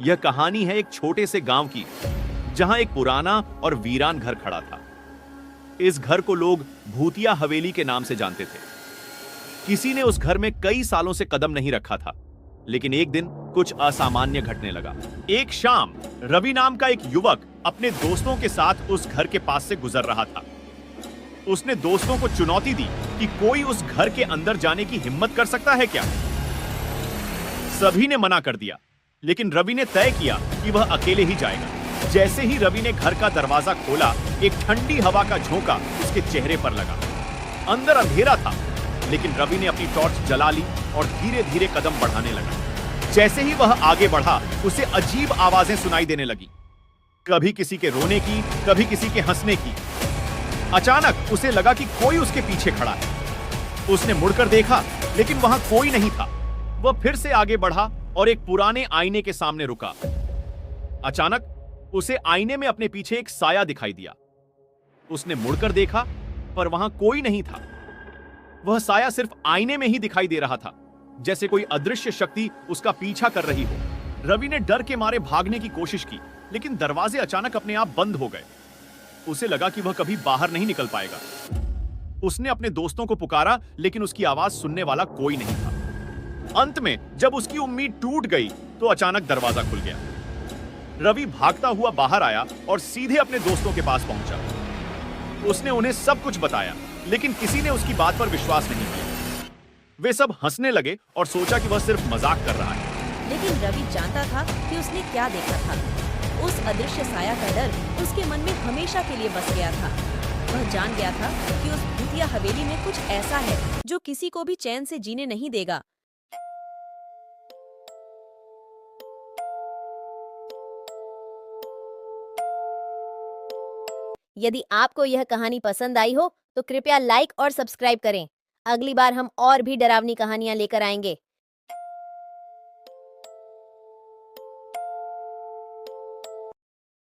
यह कहानी है एक छोटे से गांव की, जहां एक पुराना और वीरान घर खड़ा था। इस घर को लोग भूतिया हवेली के नाम से जानते थे। किसी ने उस घर में कई सालों से कदम नहीं रखा था, लेकिन एक दिन कुछ असामान्य घटने लगा। एक शाम रवि नाम का एक युवक अपने दोस्तों के साथ उस घर के पास से गुजर रहा था। उसने दोस्तों को चुनौती दी कि कोई उस घर के अंदर जाने की हिम्मत कर सकता है क्या। सभी ने मना कर दिया, लेकिन रवि ने तय किया कि वह अकेले ही जाएगा। जैसे ही रवि ने घर का दरवाजा खोला, एक ठंडी हवा का झोंका उसके चेहरे पर लगा। अंदर अंधेरा था, लेकिन रवि ने अपनी टॉर्च जला ली और धीरे धीरे कदम बढ़ाने लगा। जैसे ही वह आगे बढ़ा, उसे अजीब आवाजें सुनाई देने लगी, कभी किसी के रोने की, कभी किसी के हंसने की। अचानक उसे लगा कि कोई उसके पीछे खड़ा है। उसने मुड़कर देखा, लेकिन वहां कोई नहीं था। वह फिर से आगे बढ़ा और एक पुराने आईने के सामने रुका। अचानक उसे आईने में अपने पीछे एक साया दिखाई दिया। उसने मुड़कर देखा, पर वहां कोई नहीं था। वह साया सिर्फ आईने में ही दिखाई दे रहा था, जैसे कोई अदृश्य शक्ति उसका पीछा कर रही हो। रवि ने डर के मारे भागने की कोशिश की, लेकिन दरवाजे अचानक अपने आप बंद हो गए। उसे लगा कि वह कभी बाहर नहीं निकल पाएगा। उसने अपने दोस्तों को पुकारा, लेकिन उसकी आवाज सुनने वाला कोई नहीं था। अंत में जब उसकी उम्मीद टूट गई, तो अचानक दरवाजा खुल गया। रवि भागता हुआ बाहर आया और सीधे अपने दोस्तों के पास पहुंचा। उसने उन्हें सब कुछ बताया, लेकिन किसी ने उसकी बात पर विश्वास नहीं किया। वे सब हंसने लगे और सोचा कि वह सिर्फ मजाक कर रहा है। लेकिन रवि जानता था कि उसने क्या देखा था। उस अदृश्य साया का डर उसके मन में हमेशा के लिए बस गया था। वह जान गया था कि उस भूतिया हवेली में कुछ ऐसा है जो किसी को भी चैन से जीने नहीं देगा। यदि आपको यह कहानी पसंद आई हो तो कृपया लाइक और सब्सक्राइब करें। अगली बार हम और भी डरावनी कहानियां लेकर आएंगे।